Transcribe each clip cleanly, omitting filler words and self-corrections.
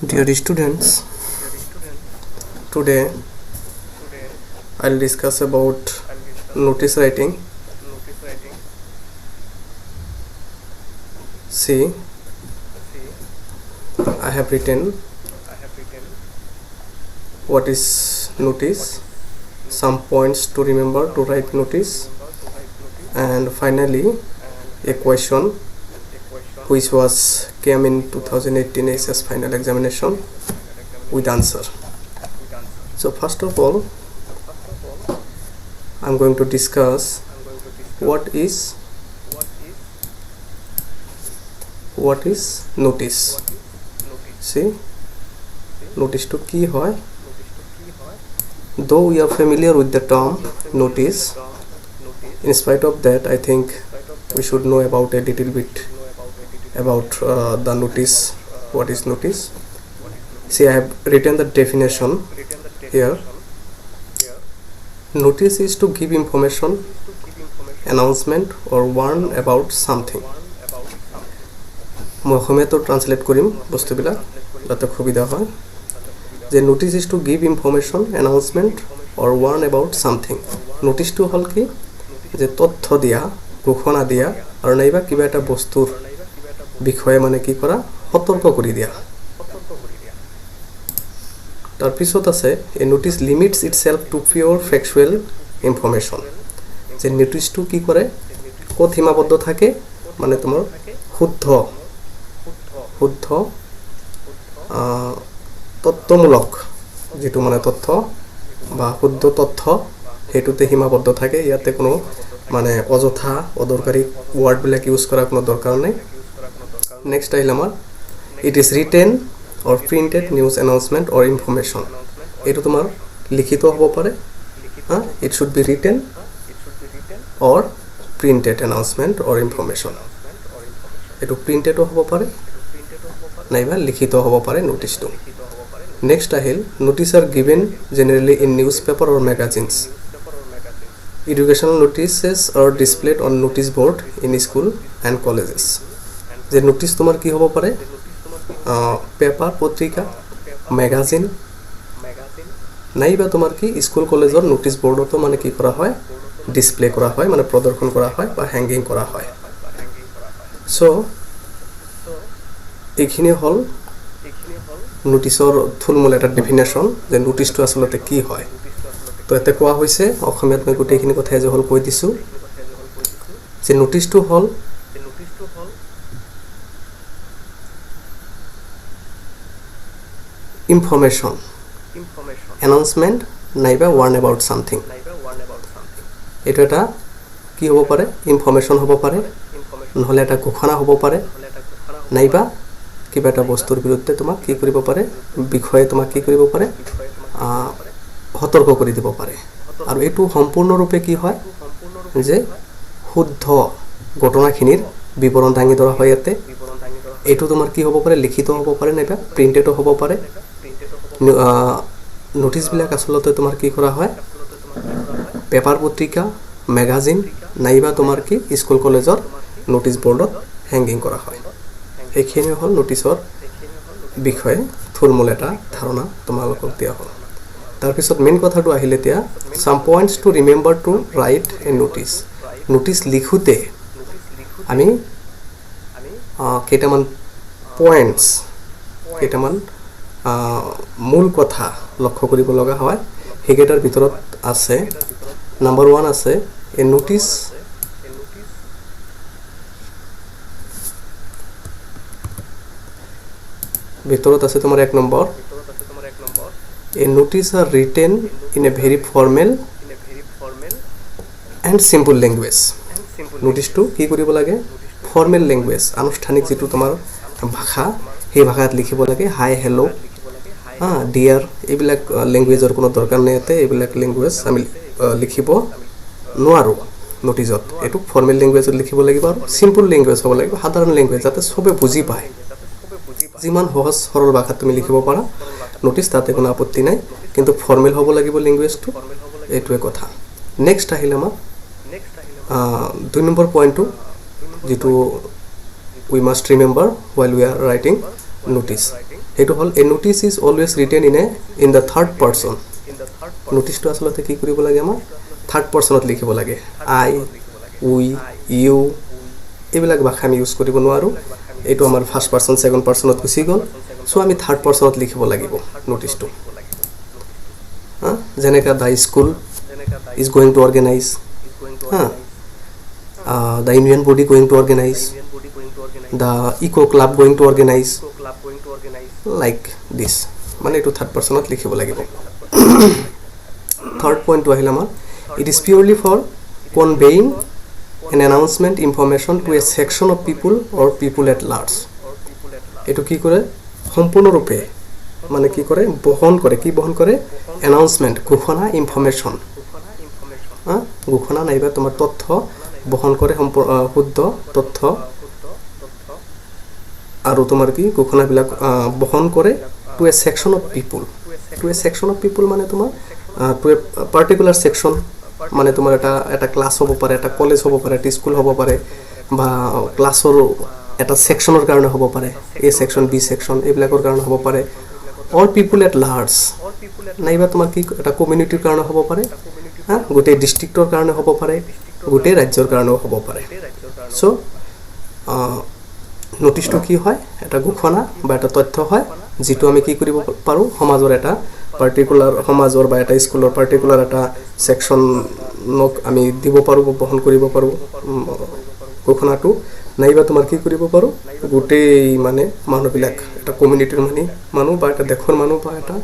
Dear students, today I'll discuss about notice writing. See, I have written what is notice, some points to remember to write notice, and finally a question which came in 2018 SS final examination with answer. So first of all, I'm going to discuss what is notice. See, notice to ki hoy. Though we are familiar with the term notice, in spite of that, I think we should know about a little bit about the notice. What is notice? See, I have written the definition here. Notice is to give information, announcement or warn about something. মই অসমীয়াটো translate কৰিম বস্তুবিলাক যাতে সুবিধা হয় যে notice is to give information announcement or warn about something নোটিসটো হল কি যে তথ্য দিয়া ঘোষণা দিয়া আৰু নাইবা কিবা এটা বস্তুৰ বিষয়ে মানে কি কৰা সতৰ্ক কৰি দিয়া তাৰ পিছত আছে a notice limits itself to pure factual information যে নোটিসটো কি কৰে কত সীমাবদ্ধ থাকে মানে তোমাৰ শুদ্ধ তথ্যমূলক যেটো মানে তথ্য বা শুদ্ধ তথ্য হেতুতে সীমাবদ্ধ থাকে ইয়াতে কোনো মানে অযথা অদৰকাৰী ওয়াৰ্ড বিলাক ইউজ কৰা কোনো দৰকাৰ নাই নেক্সট আহিল আমাৰ it is written or printed news announcement or information এটো তোমাৰ লিখিত হ'ব পাৰে it should be written or printed announcement or information এটো printed হ'ব পাৰে নাইবা লিখিত হ'ব পাৰে নোটিসটো নেক্সট আহিল notice are given generally in newspaper or magazines educational notices are displayed on notice board in school and colleges যে নোটিস তোমাৰ কি হ'ব পাৰে পেপাৰ পত্ৰিকা ম্যাগাজিন নাইবা তোমাৰ কি স্কুল কলেজৰ নোটিস বোৰ্ডতো মানে কি কৰা হয় ডিসপ্লে কৰা হয় মানে প্ৰদৰ্শন কৰা হয় বা হ্যাঙ্গিং কৰা হয় সো এইখিনি হল নোটিসৰ থুলমূল এটা ডেফিনেশন যে নোটিসটো আসলে কি হয় তো এতে কোৱা হৈছে অসমীয়াত মই গোটেইখিনি কথা যে হল কৈ দিছো যে নোটিসটো হল information announcement নাইবা warn about something এটা এটা কি হ'ব পাৰে ইনফৰমেশন হ'ব পাৰে নহলে এটা ঘোষণা হ'ব পাৰে নাইবা কিবা এটা বস্তুৰ বিৰুদ্ধে তোমাক কি কৰিব পাৰে বিষয়ে তোমাক কি কৰিব পাৰে সতৰ্ক কৰি দিব পাৰে আৰু এটো সম্পূৰ্ণৰূপে কি হয় যে শুদ্ধ ঘটনাখিনিৰ বিৱৰণ দাঙি ধৰা হয় ইয়াতে এটো তোমাৰ কি হ'ব পাৰে লিখিত হ'ব পাৰে নাইবা প্ৰিন্টেড হ'ব পাৰে নোটিস বিলাক আসলতে তোমাৰ কি কৰা হয় পেপাৰ পত্ৰিকা ম্যাগাজিন নাইবা তোমাৰ কি স্কুল কলেজৰ নোটিস বোৰ্ডত হ্যাঙ্গিং কৰা হয় এইখিনি হল নোটিসৰ বিষয়ে থুলমূল এটা ধাৰণা তোমালোকক দিয়া হল তাৰ পিছত মেইন কথাটো আহিলে এতিয়া some points to remember to write a notice notice লিখোতে আমি কেইটামান পয়েন্টস কেইটামান মূল কথা লক্ষ্য কৰিব লগা হয় হেগেটাৰ ভিতৰত আছে নাম্বাৰ 1 আছে এ নোটিস ভিতৰত আছে তোমাৰ এক number a notice are written in a very formal and simple language নোটিসটো কি কৰিব লাগে ফৰ্মাল ল্যাঙ্গুয়েজ আনুষ্ঠানিক যেটো তোমাৰ ভাষা সেই ভাষাত লিখিব লাগে হাই হেলো ডিয়াৰ এইবিলাক ল্যাঙ্গুয়েজৰ কোনো দৰকাৰ নাই এতে এইবিলাক ল্যাঙ্গুয়েজ আমি লিখিব নোৱাৰো নোটিসত এটো ফৰ্মাল ল্যাঙ্গুয়েজত লিখিব লাগিব আৰু সিম্পল ল্যাঙ্গুয়েজ হ'ব লাগিব সাধাৰণ ল্যাঙ্গুয়েজ যাতে সবে বুজি পায় যিমান সহজ সৰল ভাষাত তুমি লিখিব পাৰা নোটিস তাতে কোনো আপত্তি নাই কিন্তু ফৰ্মাল হ'ব লাগিব ল্যাঙ্গুয়েজটো এইটোৱে কথা নেক্সট আহিল আমাৰ 2 নম্বৰ পইণ্টটো যেটো we must remember while we are writing notice সেইটো হ'ল a notice is always written in the third person নোটিছটো আচলতে কি কৰিব লাগে আমাৰ থাৰ্ড পাৰ্চনত লিখিব লাগে আই উই ইউ এইবিলাক ভাষা আমি ইউজ কৰিব নোৱাৰোঁ এইটো আমাৰ ফাৰ্ষ্ট পাৰ্চন ছেকেণ্ড পাৰ্চনত গুচি গ'ল চ' আমি থাৰ্ড পাৰ্চনত লিখিব লাগিব নোটিছটো যেনেকৈ the school is going to organise the Indian body going to organize, the eco club going to organize, like this. মানে এইটো থাৰ্ড পাৰ্চনত লিখিব লাগিব থাৰ্ড পইণ্টটো আহিল আমাৰ it is purely for conveying an announcement information to a section of people or people at large এইটো কি কৰে সম্পূৰ্ণৰূপে মানে কি কৰে বহন কৰে এনাউন্সমেণ্ট ঘোষণা ইনফৰমেশ্যন ঘোষণা নাইবা তোমাৰ তথ্য বহন কৰে শুদ্ধ তথ্য আৰু তোমাৰ কি ঘোষণাবিলাক বহন কৰে to a section of people মানে তোমাৰ টু এ পাৰ্টিকুলাৰ ছেকশ্যন মানে তোমাৰ এটা ক্লাছ হ'ব পাৰে এটা কলেজ হ'ব পাৰে এটা স্কুল হ'ব পাৰে বা ক্লাছৰ এটা ছেকশ্যনৰ কাৰণে হ'ব পাৰে এ ছেকশ্যন বি ছেকশ্যন এইবিলাকৰ কাৰণে হ'ব পাৰে অল পিপুল এট লাৰ্জ নাইবা তোমাৰ কি এটা কমিউনিটিৰ কাৰণে হ'ব পাৰে গোটেই ডিষ্ট্ৰিক্টৰ কাৰণে হ'ব পাৰে গোটেই ৰাজ্যৰ কাৰণেও হ'ব পাৰে চ' নটিছটো কি হয় এটা ঘোষণা বা এটা তথ্য হয় যিটো আমি কি কৰিব পাৰোঁ সমাজৰ এটা পাৰ্টিকুলাৰ সমাজৰ বা এটা স্কুলৰ পাৰ্টিকুলাৰ এটা ছেকশ্যনক আমি দিব পাৰোঁ বহন কৰিব পাৰোঁ ঘোষণাটো নাইবা তোমাৰ কি কৰিব পাৰোঁ গোটেই মানে মানুহবিলাক এটা কমিউনিটিৰ মানুহ বা এটা দেশৰ মানুহ বা এটা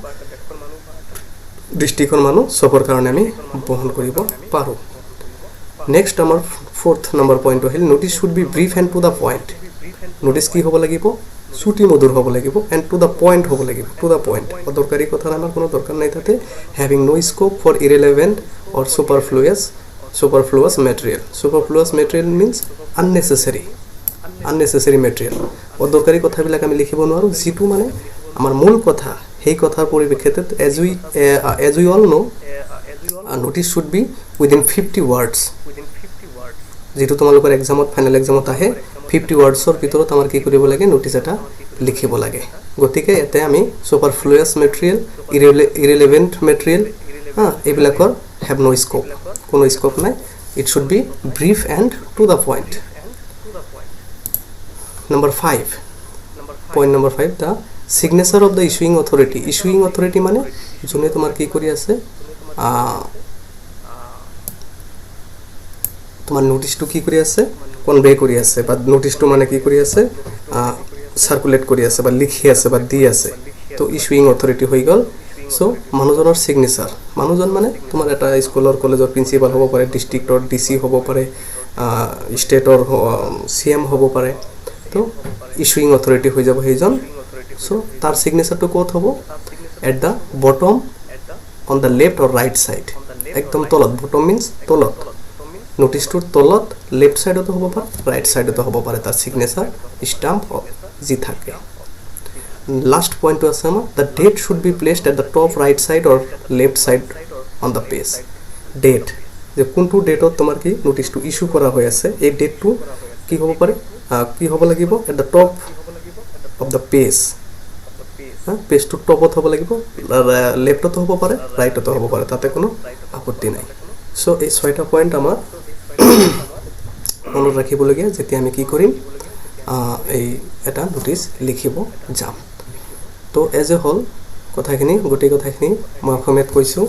ডিষ্ট্ৰিক্টৰ মানুহ চবৰ কাৰণে আমি বহন কৰিব পাৰোঁ নেক্সট আমাৰ ফ'ৰ্থ নম্বৰ পইণ্টটো আহিল notice should be brief and to the point notice কি হ'ব লাগিব চুটি মধুৰ হ'ব লাগিব এণ্ড টু দ্য পইণ্ট হ'ব লাগিব টু দ্য পইণ্ট অদৰকাৰী কথাৰ আমাৰ কোনো দৰকাৰ নাই তাতে having no scope for irrelevant or superfluous material means unnecessary material অদৰকাৰী কথাবিলাক আমি লিখিব নোৱাৰোঁ যিটো মানে আমাৰ মূল কথা সেই কথাৰ পৰিপ্ৰেক্ষিতত as we all know notice should be within 50 words যেটো তোমালোকৰ এক্সামত ফাইনেল এক্সামত আহে 50 ৱৰ্ডছৰ ভিতৰত আমাৰ কি কৰিব লাগে নোটিছ এটা লিখিব লাগে গতিকে এতে আমি ছুপাৰফ্লুৱাছ মেটেৰিয়েল ইৰেলেভেণ্ট মেটেৰিয়েল এইবিলাকৰ হেভ নো স্কোপ কোনো স্কোপ নাই it should be brief and to the point number 5 point number 5 the signature of the issuing authority মানে যোনে তোমাৰ কি কৰি আছে তোমাৰ নোটিছটো কি কৰি আছে কনভে কৰি আছে বা নোটিছটো মানে কি কৰি আছে সাৰ্কুলেট কৰি আছে বা লিখি আছে বা দি আছে তো ইছুইং অথৰিটি হৈ গ'ল চ' মানুহজনৰ সিগনেচাৰ মানুহজন মানে তোমাৰ এটা স্কুলৰ কলেজৰ প্ৰিন্সিপাল হ'ব পাৰে ডিষ্ট্ৰিক্টৰ ডিচি হ'ব পাৰে ষ্টেটৰ CM হ'ব পাৰে তো ইছুইং অথৰিটি হৈ যাব সেইজন চ' তাৰ সিগনেচাৰটো ক'ত হ'ব at the bottom on the left or right side একদম তলত বটম মিন্স তলত নোটিছটোৰ তলত লেফ্ট সাইডতো হ'ব পাৰে ৰাইট সাইডতো হ'ব পাৰে তাৰ সিগনেচাৰ ষ্টাম্প যি থাকে লাষ্ট পইণ্টটো আছে আমাৰ the date should be placed at the top right side or left side on the page date যে কোনটো ডেটত তোমাৰ কি নোটিছটো ইছ্যু কৰা হৈ আছে এই ডেটটো কি হ'ব পাৰে কি হ'ব লাগিব at the top of the page পেজটো টপত হ'ব লাগিব লেফ্টতো হ'ব পাৰে ৰাইটতো হ'ব পাৰে তাতে কোনো আপত্তি নাই চ' এই 6টা পইণ্ট আমাৰ মনত ৰাখিবলগীয়া যেতিয়া আমি কি কৰিম এই এটা নোটিছ লিখিব যাম তো এজ এ হ'ল কথাখিনি গোটেই কথাখিনি মই অসমীয়াত কৈছোঁ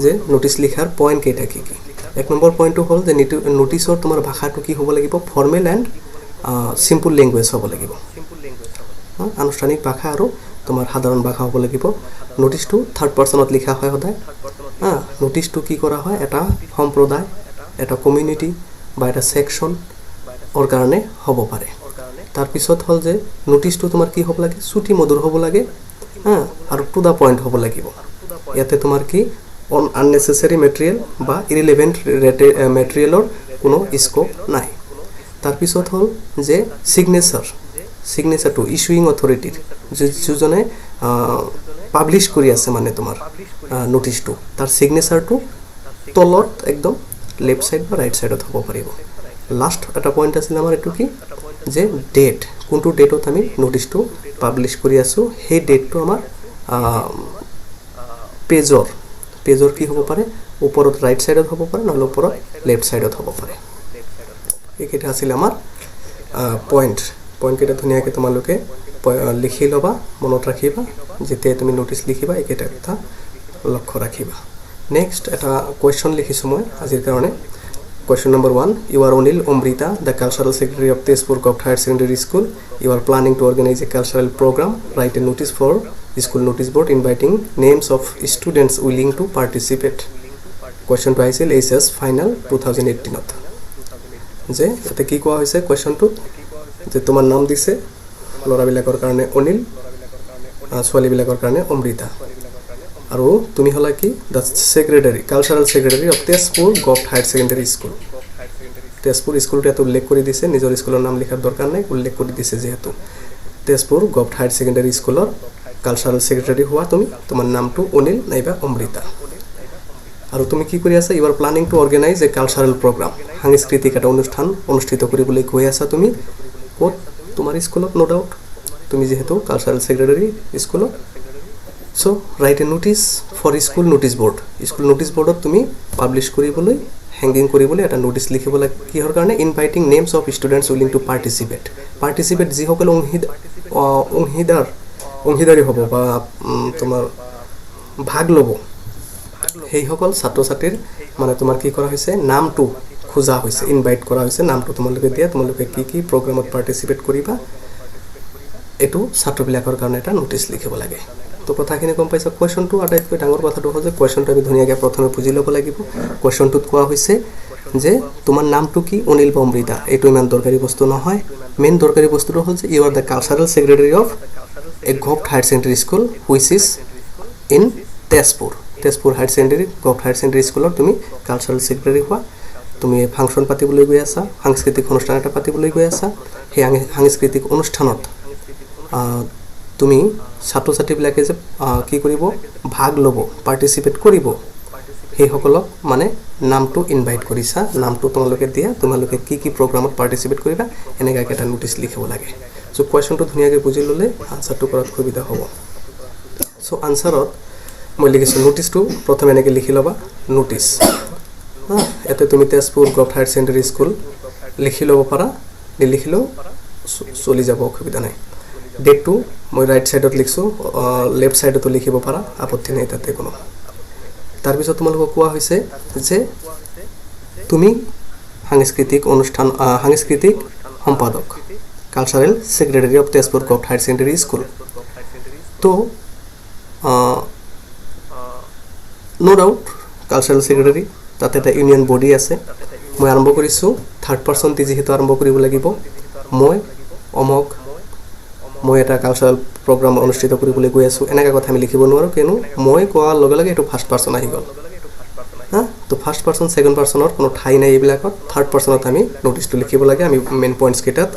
যে নোটিছ লিখাৰ পইণ্ট কেইটা কি এক নম্বৰ পইণ্টটো হ'ল যে নোটিছৰ তোমাৰ ভাষাটো কি হ'ব লাগিব ফৰ্মেল এণ্ড সিম্পল লেংগুৱেজ হ'ব লাগিব আনুষ্ঠানিক ভাষা আৰু তোমাৰ সাধাৰণ ভাষা হ'ব লাগিব নোটিছটো থাৰ্ড পাৰ্চনত লিখা হয় সদায় নোটিছটো কি কৰা হয় এটা সম্প্ৰদায় এটা কমিউনিটি বা এটা ছেকশ্যনৰ কাৰণে হ'ব পাৰে তাৰপিছত হ'ল যে নোটিছটো তোমাৰ কি হ'ব লাগে চুটি মধুৰ হ'ব লাগে আৰু টু দ্য পইণ্ট হ'ব লাগিব ইয়াতে তোমাৰ কি আননেচেচাৰী মেটেৰিয়েল বা ইৰেলেভেণ্ট মেটেৰিয়েলৰ কোনো স্কোপ নাই তাৰপিছত হ'ল যে সিগনেচাৰটো ইছুইং অথৰিটিৰ যিজনে পাব্লিছ কৰি আছে মানে তোমাৰ নোটিছটো তাৰ সিগনেচাৰটো তলত একদম লেফ্ট সাইড বা ৰাইট সাইডত হ'ব পাৰিব লাষ্ট এটা পইণ্ট আছিল আমাৰ এইটো কি যে ডেট কোনটো ডেটত আমি নোটিছটো পাব্লিছ কৰি আছোঁ সেই ডেটটো আমাৰ পেজৰ কি হ'ব পাৰে ওপৰত ৰাইট সাইডত হ'ব পাৰে নহলে ওপৰত লেফট সাইডত হ'ব পাৰে এইকেইটা আছিল আমাৰ পইণ্ট কেইটা ধুনীয়াকৈ তোমালোকে লিখি ল'বা মনত ৰাখিবা যেতিয়া তুমি নোটিছ লিখিবা এইকেইটা কথা লক্ষ্য ৰাখিবা নেক্সট এটা কোৱেশ্চন লিখিছোঁ মই আজিৰ কাৰণে Question number 1. You are Onil Omrita, the Cultural Secretary of Tezpur Govt Higher Secondary School. You are planning to organize a cultural program. Write a notice for the school notice board inviting names of students willing to participate. Question 2 is HS Final 2018. যে এটা কি কোৱা হৈছে কোৱেশ্চনটোত যে তোমাৰ নাম দিছে ল'ৰাবিলাকৰ কাৰণে অনিল ছোৱালীবিলাকৰ কাৰণে অমৃতা আৰু তুমি হলা কি the secretary cultural secretary of Tezpur govt higher secondary school Tezpur স্কুলটা তো উল্লেখ করে দিছে নিজের স্কুলের নাম লেখার দরকার নাই উল্লেখ করে দিছে যেহেতু তেজপুর গভট হায়ার সেকেন্ডারি স্কুলের কালচারাল সেক্রেটারি হওয়া তুমি তোমার নামটো অনিল নাইবা অমৃতা আৰু তুমি কি কৰি আছা you are planning to organise a cultural programme সাংস্কৃতিক একটা অনুষ্ঠান অনুষ্ঠিত কৰিবলৈ গৈ আছা তুমি ক'ত তোমাৰ স্কুলত নো ডাউট তুমি যেহেতু কালচারাল সেক্রেটারি স্কুলত So write a notice for school notice board. School notice board তুমি পাবলিশ কৰিবলৈ হ্যাঙ্গিং কৰিবলৈ এটা নোটিস লিখিব লাগে কিহৰ কাৰণে inviting names of students willing to participate যিসকল অংশীদাৰী হ'ব বা তোমাৰ ভাগ ল'ব সেইসকল ছাত্ৰ ছাত্ৰীৰ মানে তোমাৰ কি কৰা হৈছে নামটো খোজা হৈছে ইনভাইট কৰা হৈছে নামটো তোমালোকে দিয়া তোমালোকে কি প্ৰগ্ৰামত পাৰ্টিসিপেট কৰিবা এটো ছাত্ৰবিলাকৰ কাৰণে এটা নোটিস লিখিব লাগে তো কথাখিনি গম পাইছা কোৱেশ্চনটো আটাইতকৈ ডাঙৰ কথাটো হ'ল যে কোৱেশ্চনটো আমি ধুনীয়াকৈ প্ৰথমে বুজি ল'ব লাগিব কোৱেশ্চনটোত কোৱা হৈছে যে তোমাৰ নামটো কি অনিল বা অমৃতা এইটো ইমান দৰকাৰী বস্তু নহয় মেইন দৰকাৰী বস্তুটো হ'ল যে you are the cultural secretary of a govt higher secondary school which is in Tezpur higher secondary govt higher secondary স্কুলৰ তুমি কালচাৰেল সেক্ৰেটাৰী হোৱা তুমি ফাংচন পাতিবলৈ গৈ আছা সাংস্কৃতিক অনুষ্ঠান এটা পাতিবলৈ গৈ আছা সেই সাংস্কৃতিক অনুষ্ঠানত তুমি ছাত্ৰ ছাত্ৰীবিলাকে যে কি কৰিব ভাগ ল'ব পাৰ্টিসিপেট কৰিব সেইসকলক মানে নামটো ইনভাইট কৰিছা নামটো তোমালোকে দিয়া তোমালোকে কি প্ৰগ্ৰামত পাৰ্টিসিপেট কৰিবা এনেকৈ এটা নোটিস লিখিব লাগে সো কোৱেশ্চনটো ধুনীয়াকৈ বুজি ল'লে আনসাৰটো কৰাত সুবিধা হ'ব সো আনসাৰত মই লিখিছোঁ নোটিসটো প্ৰথমে এনেকৈ লিখি ল'বা নোটিস এতে তুমি Tezpur govt higher secondary school লিখি ল'ব পাৰা নিলিখিলেও চলি যাব অসুবিধা নাই ডেটটো মই ৰাইট সাইডত লিখছো লেফট সাইডতো লিখিব পাৰা আপত্তি নাই তাতে কোনো তাৰ পিছত তোমালোকক কোৱা হৈছে যে তুমি সাংস্কৃতিক অনুষ্ঠান সাংস্কৃতিক সম্পাদক cultural secretary of Tezpur govt higher secondary school তো নো ডাউট কালচাৰেল সেক্ৰেটাৰী তাতে এটা ইউনিয়ন বডি আছে মই আৰম্ভ কৰিছোঁ থাৰ্ড পাৰ্সন যিহেতু আৰম্ভ কৰিব লাগিব মই অমক মই এটা কালচাৰেল প্ৰগ্ৰাম অনুষ্ঠিত কৰিবলৈ গৈ আছোঁ এনেকা কথা আমি লিখিব নোৱাৰো কিয়নো মই কোৱাৰ লগে লগে এটো ফাৰ্স্ট পাৰ্সন আহি গ'ল তো ফাৰ্স্ট পাৰ্সন সেকেন্ড পাৰ্সনৰ কোনো ঠাই নাই এইবিলাকত থাৰ্ড পাৰ্সনত আমি নোটিসটো লিখিব লাগে আমি মেইন পইণ্টছ কেইটাত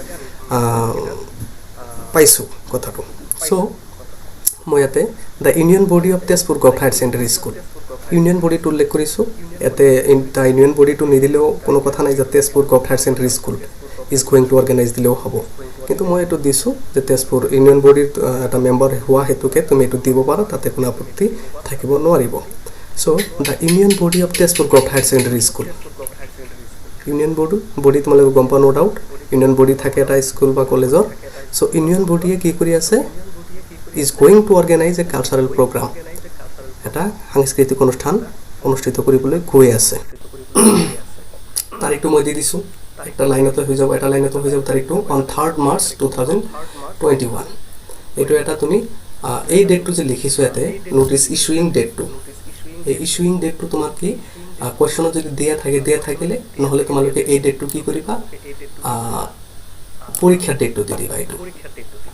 পাইছোঁ কথাটো সো মই ইয়াতে the union body of Tezpur govt higher secondary school union বডিটো উল্লেখ কৰিছোঁ ইয়াতে দ্য ইউনিয়ন বডিটো নিদিলেও কোনো কথা নাই যে Tezpur govt higher secondary school is going to organise দিলেও হ'ব কিন্তু মই এটো দিছো যে তেজপুৰ ইউনিয়ন বডিৰ এটা মেম্বাৰ হোৱা হেতুকে তুমি এটো দিব পাৰা তাতে কোনো আপত্তি থাকিব নোৱাৰিব so the union body of Tezpur govt higher secondary school union body তোমালোকে গম পোৱা নো ডাউট ইউনিয়ন বডি থাকে এটা স্কুল বা কলেজৰ সো ইউনিয়ন বডিয়ে কি কৰি আছে is going to organise a cultural programme এটা সাংস্কৃতিক অনুষ্ঠান অনুষ্ঠিত কৰিবলৈ গৈ আছে তাৰিখটো মই দি দিছো একটা লাইনতে হৈ যাব এটা লাইনতে হৈ যাব তাৰিখটো অন 3rd মাৰ্চ 2021 এটো এটা তুমি এই ডেটটো যে লিখিছো ইয়াতে নোটিস ইস্যুইং ডেটটো এই ইস্যুইং ডেটটো তোমাৰ কি কোৱেশ্চনত যদি দিয়া থাকিলে নহলে তোমালোকে এই ডেটটো কি কৰিবা পৰীক্ষাৰ ডেটটো দি দিবা এইটো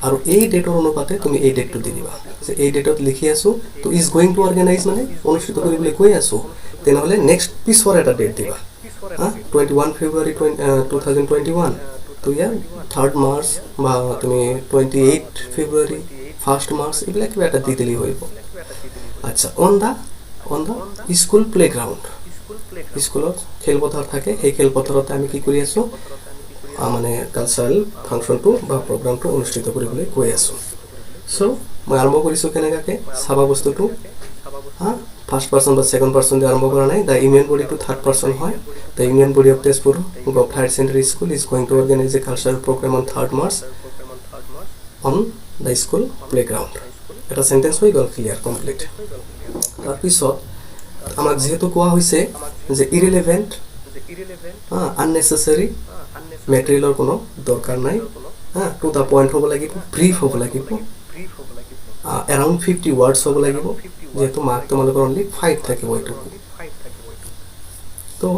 আৰু এই ডেটৰ অনুপাতে তুমি এই ডেটটো দি দিবা যে এই ডেটত লিখি আছো তো ইজ গোয়িং টু অৰ্গানাইজ মানে অনুষ্ঠিত কৰিবলৈ গৈ আছো তেনেহলে নেক্সট পিছৰ এটা ডেট দিবা 21 February 2021 তো ইয়া 3rd মার্চ বা তুমি 28 February 1st মার্চ এগুলা কি একটা দি দিলেই হইব আচ্ছা অন দা স্কুল প্লেগ্রাউন্ড স্কুলত খেলপথাৰ থাকে সেই খেলপথাৰত আমি কি কৰি আছো মানে কালচাৰেল ফাংচনটো বা প্ৰগ্ৰামটো অনুষ্ঠিত কৰিবলৈ কৈ আছোঁ সো মই আৰম্ভ কৰিছোঁ কেনেকৈ চাবা বস্তুটো ফাৰ্ষ্ট পাৰ্চন বা ছেকেণ্ড পাৰ্চন দি আৰম্ভ কৰা নাই দ্য ইউনিয়ন বডিটো থাৰ্ড পাৰ্চন হয় the union body of Tezpur government higher secondary school is going to organise a cultural programme on 3rd March on the school playground এটা চেণ্টেন্স হৈ গ'ল ক্লিয়াৰ কমপ্লিট তাৰপিছত আমাক যেহেতু কোৱা হৈছে যে ইৰেলেভেণ্ট আননেচেচাৰী মেটেৰিয়েলৰ কোনো দৰকাৰ নাই টু দ্য পইণ্ট হ'ব লাগিব ব্ৰিফ হ'ব লাগিব এৰাউণ্ড 50 ৱৰ্ডছ হ'ব লাগিব যেহেতু মাৰ্ক তোমালোকৰ অনলি 5 থাকিব এইটো তো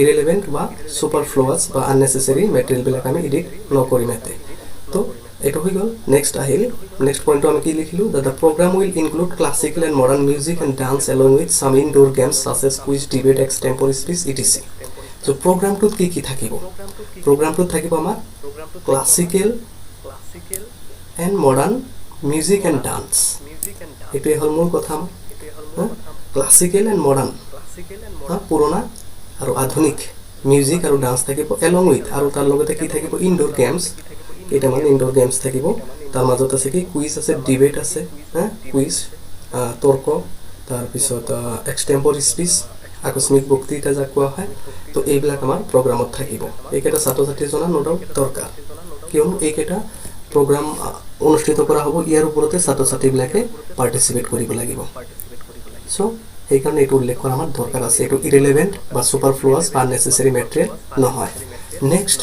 ইৰেলেভেণ্ট বা ছুপাৰফ্লুৱাছ বা আননেচেচাৰী মেটেৰিয়েলবিলাক আমি এডিট নকৰিম ইয়াতে তো এইটো হৈ গ'ল নেক্সট আহিল নেক্সট পইণ্টটো আমি কি লিখিলোঁ the programme will include classical and modern music and dance along with some indoor games such as quiz debate extempore speech etc so' প্ৰগ্ৰামটোত কি থাকিব প্ৰগ্ৰামটোত থাকিব আমাৰ classical and modern music and dance এইটোৱে হ'ল মোৰ কথা ক্লাছিকেল এণ্ড মডাৰ্ণ পুৰণা আৰু আধুনিক মিউজিক আৰু ডান্স থাকিব এলং উইথ আৰু তাৰ লগতে কি থাকিব ইনডোৰ গেমছ কেইটামান ইনডোৰ গেমছ থাকিব তাৰ মাজত আছে কি কুইজ আছে ডিবেট আছে কুইজ তৰ্ক তাৰপিছত এক্সটেম্পৰ স্পীচ আকস্মিক বক্তৃতা যাক কোৱা হয় তো এইবিলাক আমাৰ প্ৰগ্ৰামত থাকিব এইকেইটা ছাত্ৰ ছাত্ৰী জনা ন ডাউট দৰকাৰ কিয়নো এইকেইটা প্ৰগ্ৰাম অনুষ্ঠিত কৰা হ'ব ইয়াৰ ওপৰতে ছাত্ৰ ছাত্ৰীবিলাকে পাৰ্টিচিপেট কৰিব লাগিব চ' সেইকাৰণে এইটো উল্লেখ কৰা আমাৰ দৰকাৰ আছে এইটো ইৰেলেভেণ্ট বা ছুপাৰফ্লুৱাছ বা আননেচেচাৰী মেটেৰিয়েল নহয় নেক্সট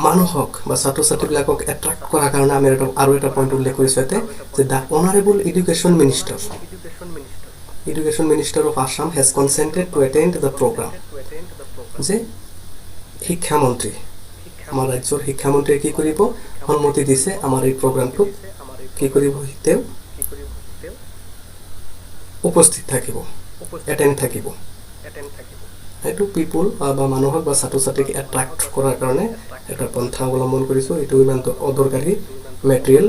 মানুহক বা ছাত্ৰ ছাত্ৰীবিলাকক এট্ৰেক্ট কৰাৰ কাৰণে আমি আৰু এটা পইণ্ট উল্লেখ কৰিছোঁ ইয়াতে যে the honourable education minister of Assam has consented to attend the programme যে শিক্ষামন্ত্ৰী আমাৰ ৰাজ্যৰ শিক্ষামন্ত্ৰীয়ে কি কৰিব সন্মতি দিছে আমাৰ এই প্ৰগ্ৰামটোত কি কৰিব তেওঁ উপস্থিত থাকিব এটেণ্ড থাকিব এইটো পিপুল বা মানুহক বা ছাত্ৰ ছাত্ৰীক এট্ৰেক্ট কৰাৰ কাৰণে এটা পন্থা অৱলম্বন কৰিছোঁ এইটো ইমান অদৰকাৰী মেটেৰিয়েল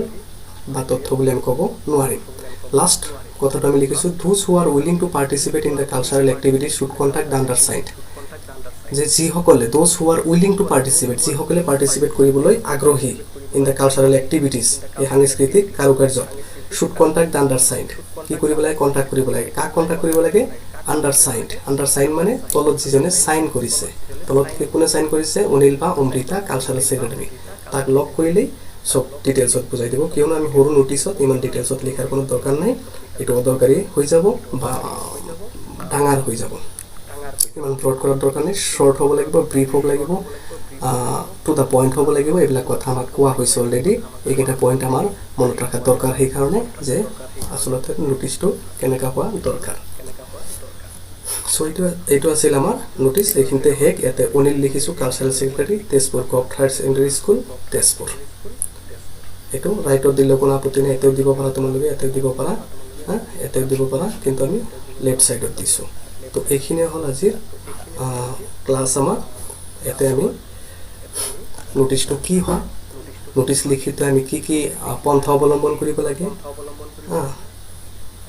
বা তথ্য বুলি আমি ক'ব নোৱাৰিম লাষ্ট কথাটো আমি লিখিছোঁ those who are willing to participate in the cultural activities should contact the undersigned যে যিসকলে those who are willing to participate যিসকলে পাৰ্টিচিপেট কৰিবলৈ আগ্ৰহী ইন দ্য কালচাৰেল এক্টিভিটিজ এই সাংস্কৃতিক কাৰুকাৰ্যত শুড কণ্টেক্ট দ্য আণ্ডাৰচাইণ্ড কি কৰিব লাগে কণ্টেক্ট কৰিব লাগে কাক কণ্টেক্ট কৰিব লাগে আণ্ডাৰচাইণ্ড মানে তলত যিজনে চাইন কৰিছে তলত কোনে চাইন কৰিছে অনিল বা অমৃতা কালচাৰেল ছেক্ৰেটাৰী তাক লগ কৰিলেই চব ডিটেইলছত বুজাই দিব কিয়নো আমি সৰু নটিছত ইমান ডিটেইলছত লিখাৰ কোনো দৰকাৰ নাই এইটো অদৰকাৰী হৈ যাব বা ডাঙৰ হৈ যাব ইমান ব্ৰড কৰাৰ দৰকাৰ নাই শ্বৰ্ট হ'ব লাগিব ব্ৰিফ হ'ব লাগিব টু দ্য পইণ্ট হ'ব লাগিব এইবিলাক কথা আমাক কোৱা হৈছে অলৰেডি এইকেইটা পইণ্ট আমাৰ মনত ৰখাৰ দৰকাৰ সেইকাৰণে যে আচলতে নটিচটো কেনেকুৱা হোৱা দৰকাৰ চ' এইটো আছিল আমাৰ নটিচ এইখিনিতে শেষ ইয়াতে অনিল লিখিছোঁ cultural secretary Tezpur government higher secondary school Tezpur এইটো ৰাইটত দিলেও কোনো আপত্তি নাই এতেও দিব পাৰা তোমালোকে এতেও দিব পাৰা এতেও দিব পাৰা কিন্তু আমি লেফ্ট ছাইডত দিছোঁ তো এইখিনিয়ে হ'ল আজিৰ ক্লাছ আমাৰ ইয়াতে আমি নটিচটো কি হয় নটিচ লিখিতে আমি কি পন্থা অৱলম্বন কৰিব লাগে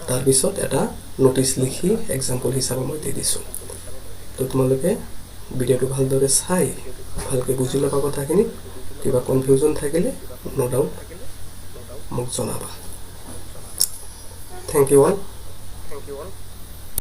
তাৰপিছত এটা নটিচ লিখি এক্সাম্পল হিচাপে মই দি দিছোঁ তো তোমালোকে ভিডিঅ'টো ভালদৰে চাই ভালকৈ বুজি ল'বা কথাখিনি কিবা কনফিউজন থাকিলে ন ডাউট মোক জনাবা থেংক ইউ অল